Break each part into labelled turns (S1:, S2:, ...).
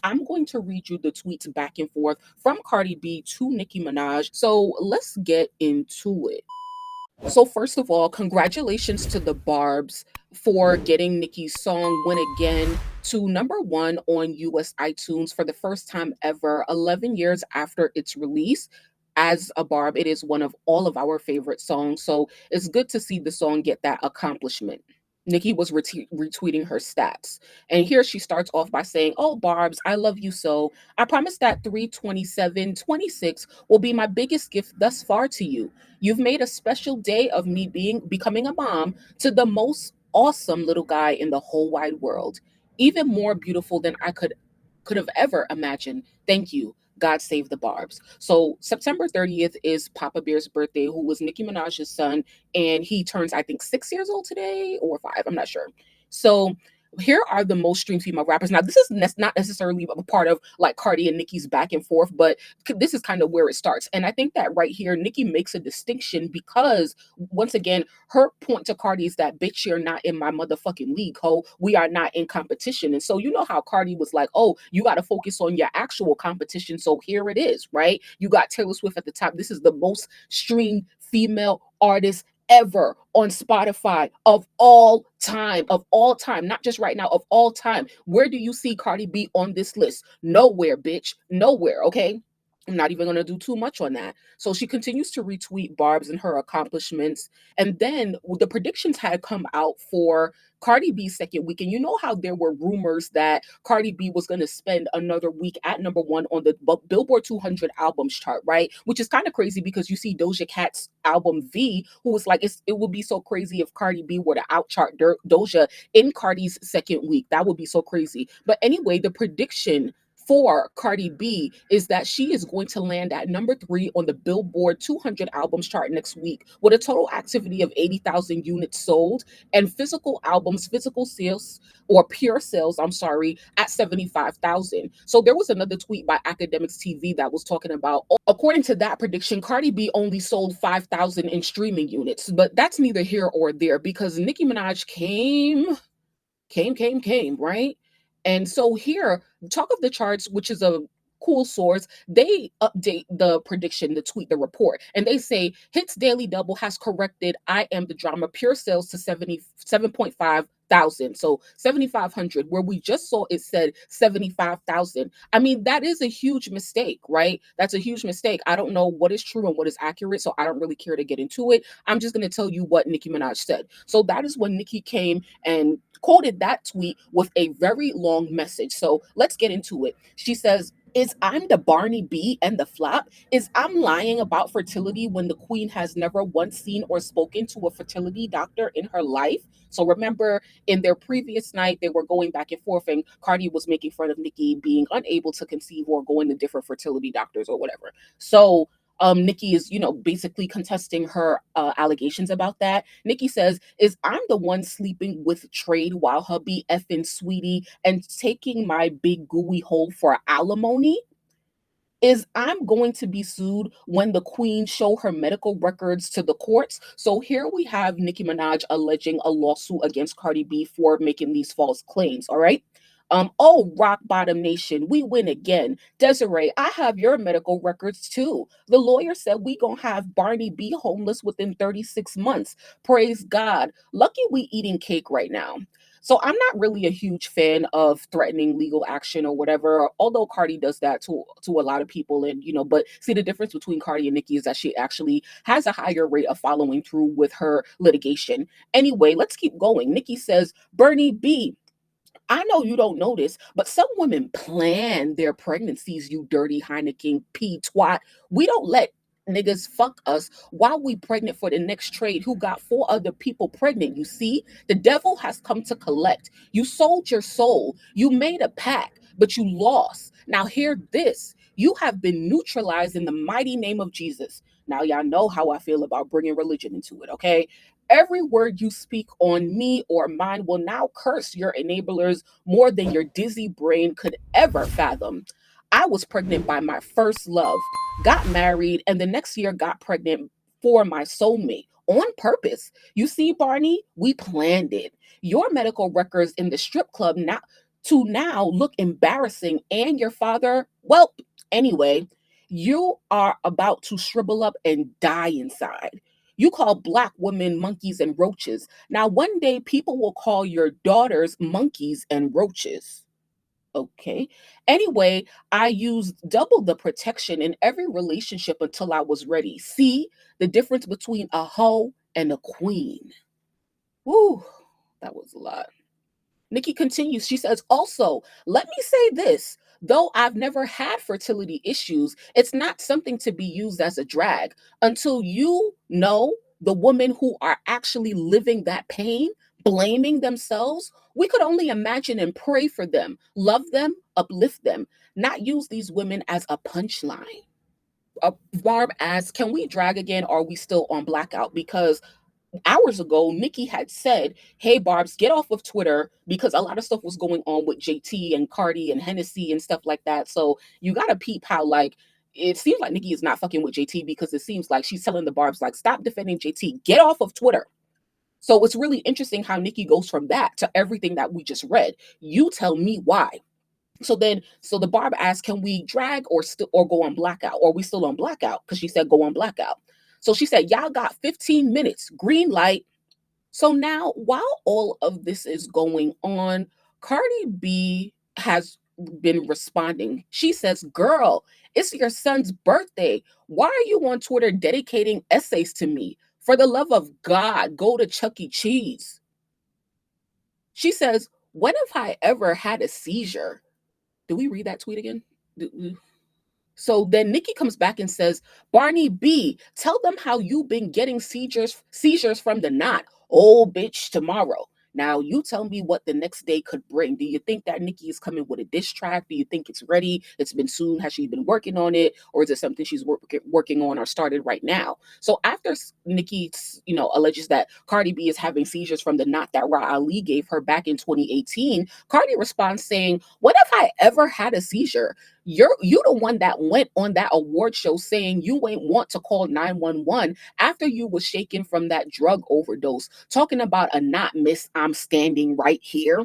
S1: I'm going to read you the tweets back and forth from Cardi B to Nicki Minaj. So let's get into it. So first of all, congratulations to the Barbs for getting Nicki's song Win Again to number one on US iTunes for the first time ever, 11 years after its release. As a Barb, it is one of all of our favorite songs. So it's good to see the song get that accomplishment. Nicki was retweeting her stats. And here she starts off by saying, "Oh, Barbs, I love you so. I promise that 3/27/26 will be my biggest gift thus far to you. You've made a special day of me becoming a mom to the most awesome little guy in the whole wide world. Even more beautiful than I could have ever imagined. Thank you. God save the Barbs." So September 30th is Papa Bear's birthday, who was Nicki Minaj's son, and he turns, I think, 6 years old today or five. I'm not sure. So here are the most streamed female rappers. Now, this is not necessarily a part of like Cardi and Nicki's back and forth, but this is kind of where it starts. And I think that right here, Nicki makes a distinction because, once again, her point to Cardi is that, "Bitch, you're not in my motherfucking league, ho. We are not in competition." And so, you know how Cardi was like, "Oh, you got to focus on your actual competition." So here it is, right? You got Taylor Swift at the top. This is the most streamed female artist ever on Spotify of all time, not just right now, of all time. Where do you see Cardi B on this list? Nowhere, bitch. Nowhere, okay? I'm not even going to do too much on that. So she continues to retweet Barb's and her accomplishments. And then the predictions had come out for Cardi B's second week. And you know how there were rumors that Cardi B was going to spend another week at number one on the Billboard 200 albums chart, right? Which is kind of crazy because you see Doja Cat's album V, who was like, it would be so crazy if Cardi B were to outchart Doja in Cardi's second week. That would be so crazy. But anyway, the prediction for Cardi B is that she is going to land at number three on the Billboard 200 albums chart next week with a total activity of 80,000 units sold and physical sales or pure sales, I'm sorry, at 75,000. So there was another tweet by Academics TV that was talking about, according to that prediction, Cardi B only sold 5,000 in streaming units. But that's neither here or there because Nicki Minaj came, right? And so here, Talk of the Charts, which is a cool source, they update the prediction, the tweet, the report, and they say Hits Daily Double has corrected I Am the Drama pure sales to 77.5 thousand. So 7,500, where we just saw it said 75,000. I mean, that is a huge mistake, right? That's a huge mistake. I don't know what is true and what is accurate, so I don't really care to get into it. I'm just going to tell you what Nicki Minaj said. So that is when Nicki came and quoted that tweet with a very long message. So let's get into it. She says, "Is I'm the Barney B and the flop? Is I'm lying about fertility when the queen has never once seen or spoken to a fertility doctor in her life?" So remember, in their previous night, they were going back and forth, and Cardi was making fun of Nicki being unable to conceive or going to different fertility doctors or whatever. So Nicki is, basically contesting her allegations about that. Nicki says, "Is I'm the one sleeping with Trade while hubby effing sweetie and taking my big gooey hole for alimony? Is I'm going to be sued when the queen show her medical records to the courts?" So here we have Nicki Minaj alleging a lawsuit against Cardi B for making these false claims. All right. Oh, Rock Bottom Nation, we win again. Desiree, I have your medical records too. The lawyer said we gonna have Barney B homeless within 36 months. Praise God. Lucky we eating cake right now. So I'm not really a huge fan of threatening legal action or whatever, although Cardi does that to a lot of people. And but see, the difference between Cardi and Nicki is that she actually has a higher rate of following through with her litigation. Anyway, let's keep going. Nicki says, "Bernie B, I know you don't know this, but some women plan their pregnancies, you dirty Heineken P twat. We don't let niggas fuck us while we pregnant for the next trade who got four other people pregnant. You see, the devil has come to collect. You sold your soul. You made a pact, but you lost. Now hear this. You have been neutralized in the mighty name of Jesus." Now y'all know how I feel about bringing religion into it, okay? "Every word you speak on me or mine will now curse your enablers more than your dizzy brain could ever fathom. I was pregnant by my first love, got married, and the next year got pregnant for my soulmate on purpose. You see, Barney, we planned it. Your medical records in the strip club now." to now look embarrassing and your father, well, anyway, you are about to shrivel up and die inside. You call black women monkeys and roaches. Now, one day people will call your daughters monkeys and roaches. Okay. Anyway, I used double the protection in every relationship until I was ready. See the difference between a hoe and a queen. Woo, that was a lot. Nicki continues. She says, also, let me say this. Though I've never had fertility issues, it's not something to be used as a drag until you know the women who are actually living that pain, blaming themselves. We could only imagine and pray for them, love them, uplift them, not use these women as a punchline. Barb asks, can we drag again? Or are we still on blackout? Because hours ago, Nicki had said, hey, Barb's, get off of Twitter because a lot of stuff was going on with JT and Cardi and Hennessy and stuff like that. So you got to peep how, like, it seems like Nicki is not fucking with JT because it seems like she's telling the Barb's, like, stop defending JT, get off of Twitter. So it's really interesting how Nicki goes from that to everything that we just read. You tell me why. So the Barb asked, can we drag or still or go on blackout? Or are we still on blackout? Because she said go on blackout. So she said, y'all got 15 minutes, green light. So now, while all of this is going on, Cardi B has been responding. She says, girl, it's your son's birthday. Why are you on Twitter dedicating essays to me? For the love of God, go to Chuck E. Cheese. She says, when have I ever had a seizure? Did we read that tweet again? So then Nicki comes back and says, Barney B, tell them how you've been getting seizures from the knot. Oh, bitch, tomorrow. Now you tell me what the next day could bring. Do you think that Nicki is coming with a diss track? Do you think it's ready? It's been soon. Has she been working on it? Or is it something she's working on or started right now? So after Nicki, alleges that Cardi B is having seizures from the knot that Ra Ali gave her back in 2018, Cardi responds saying, what if I ever had a seizure? You the one that went on that award show saying you ain't want to call 911 after you was shaken from that drug overdose, talking about a not miss, I'm standing right here.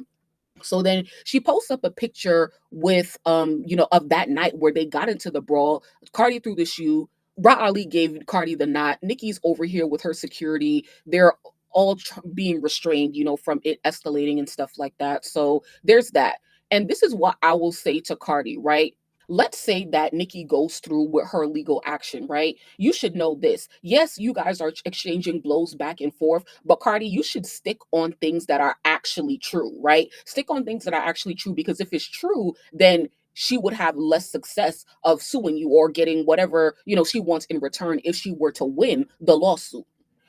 S1: So then she posts up a picture with of that night where they got into the brawl. Cardi threw the shoe. Ra Ali gave Cardi the knot. Nicki's over here with her security. They're all being restrained, from it escalating and stuff like that. So there's that. And this is what I will say to Cardi, right? Let's say that Nicki goes through with her legal action, right? You should know this. Yes, you guys are exchanging blows back and forth, but Cardi, you should stick on things that are actually true, right? Stick on things that are actually true because if it's true, then she would have less success of suing you or getting whatever, she wants in return if she were to win the lawsuit.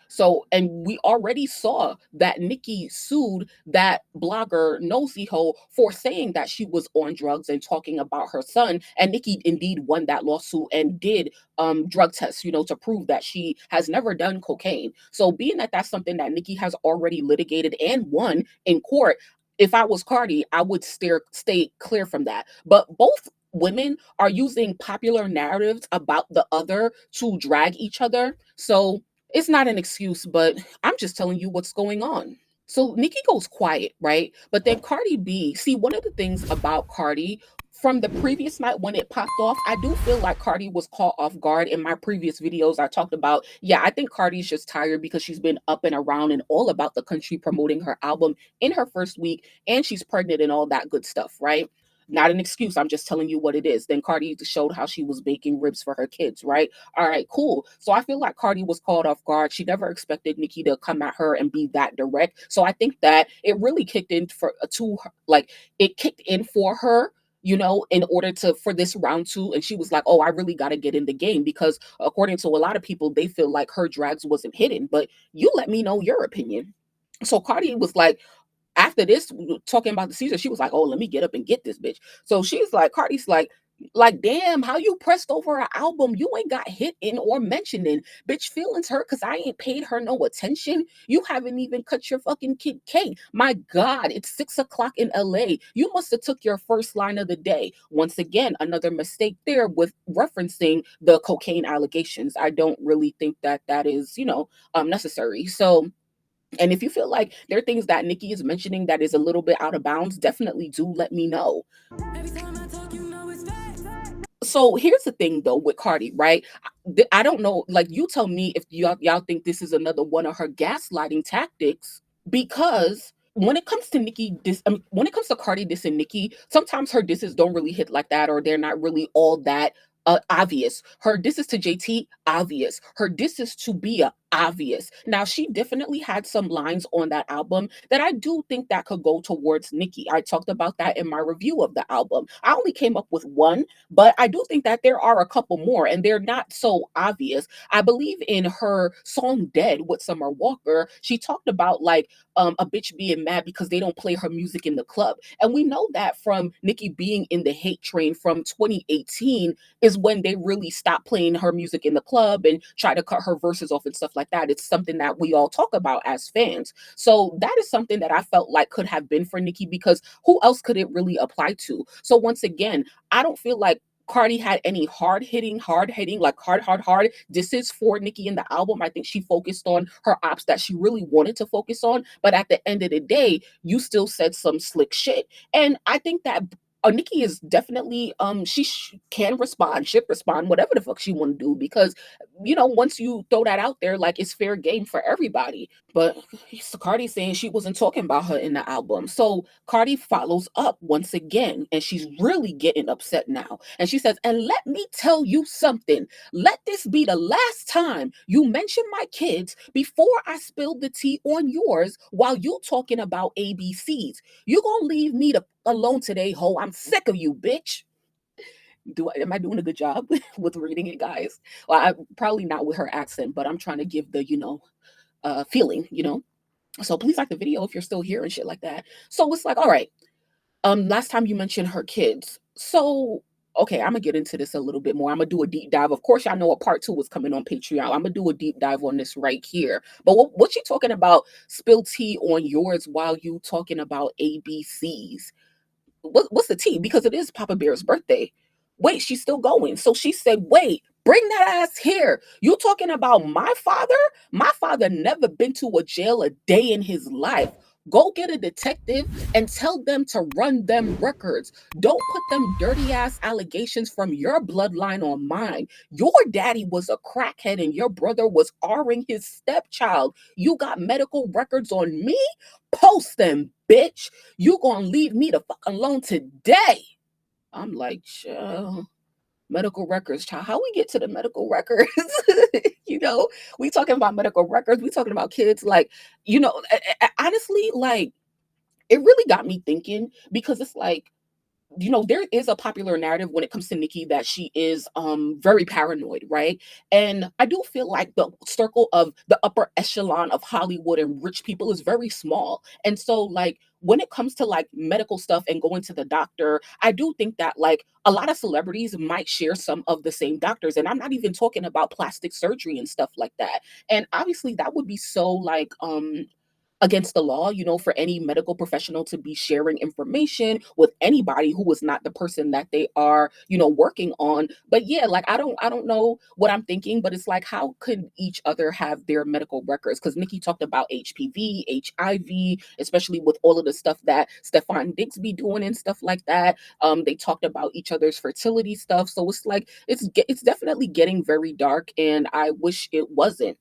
S1: So, and we already saw that Nicki sued that blogger Nosy Ho for saying that she was on drugs and talking about her son. And Nicki indeed won that lawsuit and did drug tests, to prove that she has never done cocaine. So, being that that's something that Nicki has already litigated and won in court, if I was Cardi, I would stay clear from that. But both women are using popular narratives about the other to drag each other. So it's not an excuse, but I'm just telling you what's going on. So Nicki goes quiet, right? But then Cardi B, see, one of the things about Cardi from the previous night when it popped off, I do feel like Cardi was caught off guard. In my previous videos, I talked about, yeah, I think Cardi's just tired because she's been up and around and all about the country promoting her album in her first week, and she's pregnant and all that good stuff, right? Not an excuse. I'm just telling you what it is. Then Cardi showed how she was baking ribs for her kids, right? All right, cool. So I feel like Cardi was caught off guard. She never expected Nicki to come at her and be that direct. So I think that it really kicked in it kicked in for her, in order to for this round two. And she was like, oh, I really got to get in the game because according to a lot of people, they feel like her drags wasn't hidden. But you let me know your opinion. So Cardi was like, after this, talking about the Caesar, she was like, "Oh, let me get up and get this bitch." So she's like, Cardi's like, damn, how you pressed over an album you ain't got hit in or mentioned in, bitch. Feelings hurt because I ain't paid her no attention. You haven't even cut your fucking kid cake. My God, it's 6 o'clock in LA. You must have took your first line of the day. Once again, another mistake there with referencing the cocaine allegations. I don't really think that is necessary. So And if you feel like there are things that Nicki is mentioning that is a little bit out of bounds, definitely do let me know. Every time I talk, you know it's facts. So here's the thing though with Cardi, right? I don't know, like you tell me if y'all think this is another one of her gaslighting tactics, because when it comes to when it comes to Cardi dissing Nicki, sometimes her disses don't really hit like that, or they're not really all that obvious. Her disses to JT, obvious. Her disses to Bia, obvious. Now she definitely had some lines on that album that I do think that could go towards Nicki. I talked about that in my review of the album. I only came up with one, but I do think that there are a couple more, and they're not so obvious. I believe in her song Dead with Summer Walker, she talked about like a bitch being mad because they don't play her music in the club. And we know that from Nicki being in the hate train from 2018 is when they really stopped playing her music in the club and try to cut her verses off and stuff like that. It's something that we all talk about as fans. So that is something that I felt like could have been for Nicki, because who else could it really apply to? So once again, I don't feel like Cardi had any hard hitting, like hard disses for Nicki in the album. I think she focused on her ops that she really wanted to focus on. But at the end of the day, you still said some slick shit. And I think that Nicki is definitely can respond, should respond, whatever the fuck she want to do, because once you throw that out there, like, it's fair game for everybody. But so Cardi saying she wasn't talking about her in the album. So Cardi follows up once again, and she's really getting upset now. And she says, "And let me tell you something. Let this be the last time you mention my kids before I spill the tea on yours while you talking about ABCs. You gonna leave me alone today, ho? I'm sick of you, bitch." Am I doing a good job with reading it, guys? Well, I probably not with her accent, but I'm trying to give the feeling. So please like the video if you're still here and shit like that. So it's like, all right, last time you mentioned her kids. So okay, I'm gonna get into this a little bit more. I'm gonna do a deep dive. Of course, y'all know a part 2 was coming on Patreon. I'm gonna do a deep dive on this right here. But what you talking about? Spill tea on yours while you talking about ABCs? What's the tea? Because it is Papa Bear's birthday. Wait, she's still going. So she said, wait, bring that ass here. You talking about my father? My father never been to a jail a day in his life. Go get a detective and tell them to run them records. Don't put them dirty ass allegations from your bloodline on mine. Your daddy was a crackhead and your brother was R-ing his stepchild. You got medical records on me? Post them, bitch. You gonna leave me the fuck alone today? I'm like, chill. Medical records, child. How we get to the medical records? you know, we talking about medical records. We talking about kids. Like, honestly, like, it really got me thinking, because it's like, there is a popular narrative when it comes to Nicki that she is very paranoid, right? And I do feel like the circle of the upper echelon of Hollywood and rich people is very small. And so, like, when it comes to like medical stuff and going to the doctor, I do think that like a lot of celebrities might share some of the same doctors. And I'm not even talking about plastic surgery and stuff like that. And obviously that would be so like against the law, for any medical professional to be sharing information with anybody who is not the person that they are, working on. But yeah, like I don't know what I'm thinking, but it's like, how could each other have their medical records? Because Nicki talked about HPV, HIV, especially with all of the stuff that Stefan Diggs be doing and stuff like that. They talked about each other's fertility stuff. So it's like it's definitely getting very dark, and I wish it wasn't.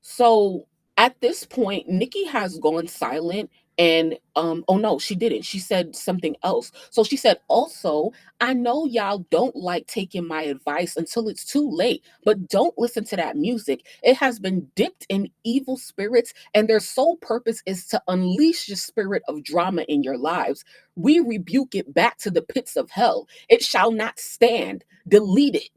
S1: So at this point, Nikki has gone silent. And oh no, she didn't. She said something else. So she said, also, I know y'all don't like taking my advice until it's too late, but don't listen to that music. It has been dipped in evil spirits, and their sole purpose is to unleash the spirit of drama in your lives. We rebuke it back to the pits of hell. It shall not stand. Delete it.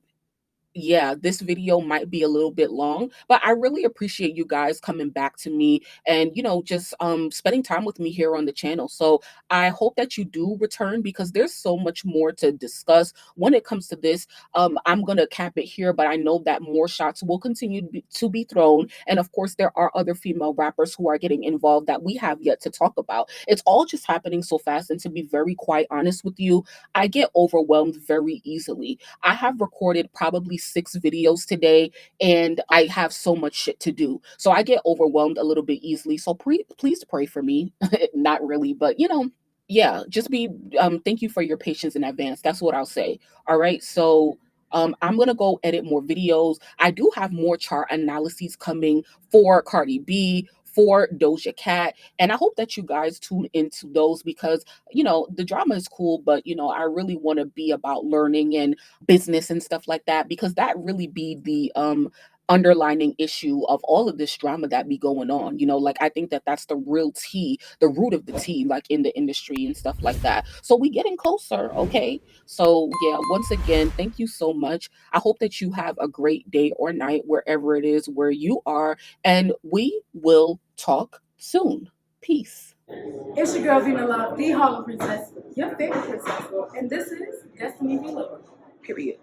S1: Yeah, this video might be a little bit long, but I really appreciate you guys coming back to me and just spending time with me here on the channel. So I hope that you do return, because there's so much more to discuss when it comes to this. I'm gonna cap it here, but I know that more shots will continue to be thrown. And of course, there are other female rappers who are getting involved that we have yet to talk about. It's all just happening so fast. And to be very quite honest with you, I get overwhelmed very easily. I have recorded probably least 6 videos today, and I have so much shit to do. So I get overwhelmed a little bit easily. So please pray for me. Not really, but yeah, just be thank you for your patience in advance. That's what I'll say. All right. So I'm gonna go edit more videos. I do have more chart analyses coming for Cardi B, for Doja Cat, and I hope that you guys tune into those because the drama is cool, but I really want to be about learning and business and stuff like that because that really be the underlining issue of all of this drama that be going on. Like I think that that's the real tea, the root of the tea, like in the industry and stuff like that. So we getting closer, okay? So yeah, once again, thank you so much. I hope that you have a great day or night wherever it is where you are, and we will talk soon. Peace.
S2: It's your girl Vina Love, the Harlem Princess, your favorite princess, and this is Destiny V. Love.
S1: Period.